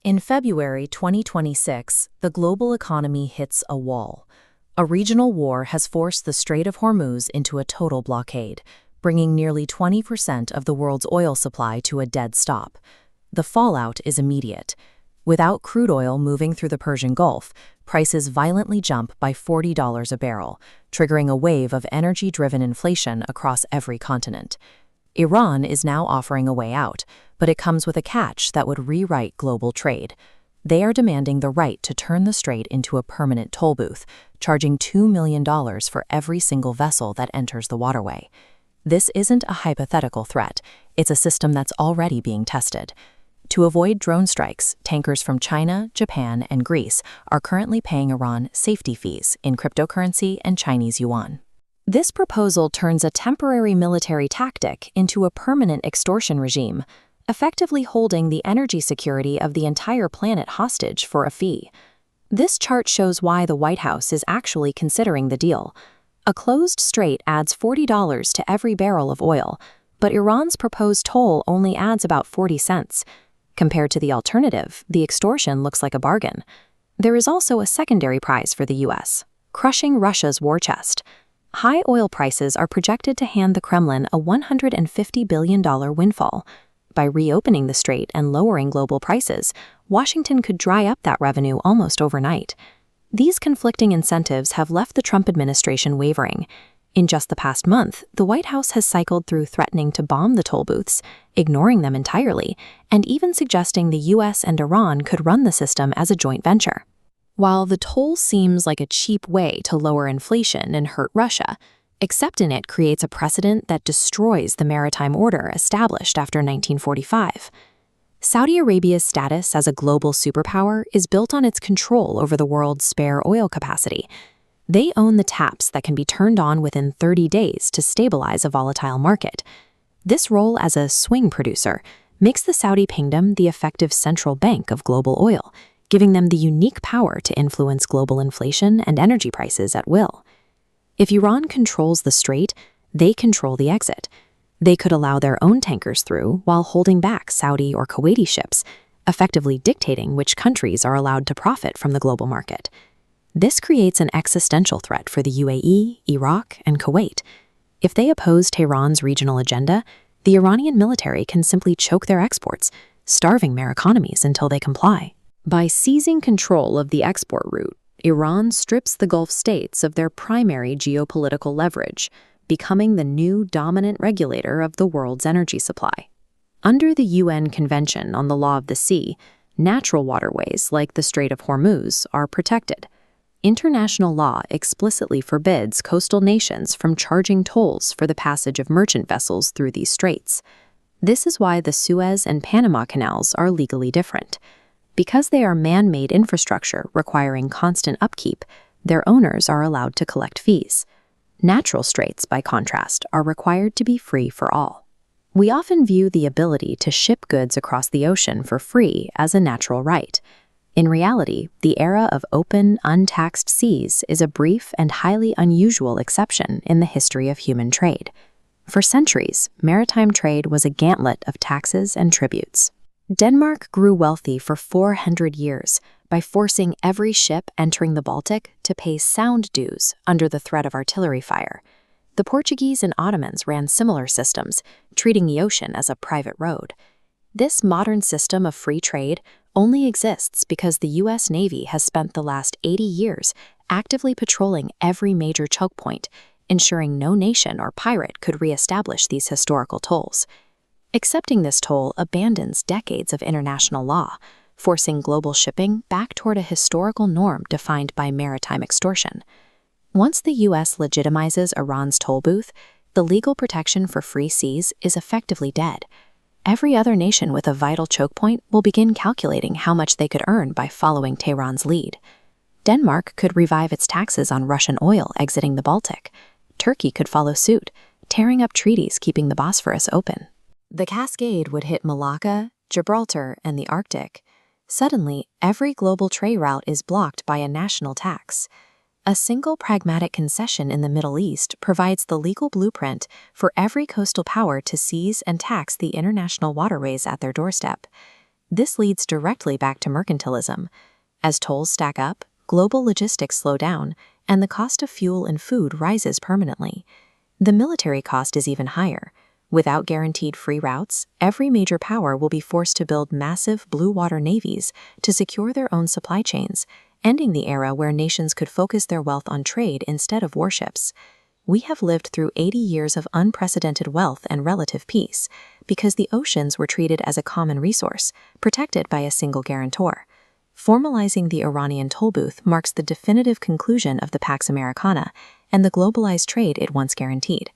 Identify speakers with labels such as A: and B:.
A: In February 2026, the global economy hits a wall. A regional war has forced the Strait of Hormuz into a total blockade, bringing nearly 20% of the world's oil supply to a dead stop. The fallout is immediate. Without crude oil moving through the Persian Gulf, prices violently jump by $40 a barrel, triggering a wave of energy-driven inflation across every continent. Iran is now offering a way out, but it comes with a catch that would rewrite global trade. They are demanding the right to turn the strait into a permanent toll booth, charging $2 million for every single vessel that enters the waterway. This isn't a hypothetical threat, it's a system that's already being tested. To avoid drone strikes, tankers from China, Japan, and Greece are currently paying Iran safety fees in cryptocurrency and Chinese yuan. This proposal turns a temporary military tactic into a permanent extortion regime, effectively holding the energy security of the entire planet hostage for a fee. This chart shows why the White House is actually considering the deal. A closed strait adds $40 to every barrel of oil, but Iran's proposed toll only adds about 40 cents. Compared to the alternative, the extortion looks like a bargain. There is also a secondary prize for the U.S., crushing Russia's war chest. High oil prices are projected to hand the Kremlin a $150 billion windfall. By reopening the strait and lowering global prices, Washington could dry up that revenue almost overnight. These conflicting incentives have left the Trump administration wavering. In just the past month, the White House has cycled through threatening to bomb the toll booths, ignoring them entirely, and even suggesting the U.S. and Iran could run the system as a joint venture. While the toll seems like a cheap way to lower inflation and hurt Russia, accepting it creates a precedent that destroys the maritime order established after 1945. Saudi Arabia's status as a global superpower is built on its control over the world's spare oil capacity. They own the taps that can be turned on within 30 days to stabilize a volatile market. This role as a swing producer makes the Saudi kingdom the effective central bank of global oil, giving them the unique power to influence global inflation and energy prices at will. If Iran controls the strait, they control the exit. They could allow their own tankers through while holding back Saudi or Kuwaiti ships, effectively dictating which countries are allowed to profit from the global market. This creates an existential threat for the UAE, Iraq, and Kuwait. If they oppose Tehran's regional agenda, the Iranian military can simply choke their exports, starving their economies until they comply. By seizing control of the export route, Iran strips the Gulf states of their primary geopolitical leverage, becoming the new dominant regulator of the world's energy supply. Under the UN Convention on the Law of the Sea, natural waterways like the Strait of Hormuz are protected. International law explicitly forbids coastal nations from charging tolls for the passage of merchant vessels through these straits. This is why the Suez and Panama canals are legally different. Because they are man-made infrastructure requiring constant upkeep, their owners are allowed to collect fees. Natural straits, by contrast, are required to be free for all. We often view the ability to ship goods across the ocean for free as a natural right. In reality, the era of open, untaxed seas is a brief and highly unusual exception in the history of human trade. For centuries, maritime trade was a gauntlet of taxes and tributes. Denmark grew wealthy for 400 years by forcing every ship entering the Baltic to pay sound dues under the threat of artillery fire. The Portuguese and Ottomans ran similar systems, treating the ocean as a private road. This modern system of free trade only exists because the U.S. Navy has spent the last 80 years actively patrolling every major choke point, ensuring no nation or pirate could reestablish these historical tolls. Accepting this toll abandons decades of international law, forcing global shipping back toward a historical norm defined by maritime extortion. Once the U.S. legitimizes Iran's toll booth, the legal protection for free seas is effectively dead. Every other nation with a vital choke point will begin calculating how much they could earn by following Tehran's lead. Denmark could revive its taxes on Russian oil exiting the Baltic. Turkey could follow suit, tearing up treaties keeping the Bosphorus open. The cascade would hit Malacca, Gibraltar, and the Arctic. Suddenly, every global trade route is blocked by a national tax. A single pragmatic concession in the Middle East provides the legal blueprint for every coastal power to seize and tax the international waterways at their doorstep. This leads directly back to mercantilism. As tolls stack up, global logistics slow down, and the cost of fuel and food rises permanently. The military cost is even higher. Without guaranteed free routes, every major power will be forced to build massive blue water navies to secure their own supply chains, ending the era where nations could focus their wealth on trade instead of warships. We have lived through 80 years of unprecedented wealth and relative peace because the oceans were treated as a common resource, protected by a single guarantor. Formalizing the Iranian toll booth marks the definitive conclusion of the Pax Americana and the globalized trade it once guaranteed.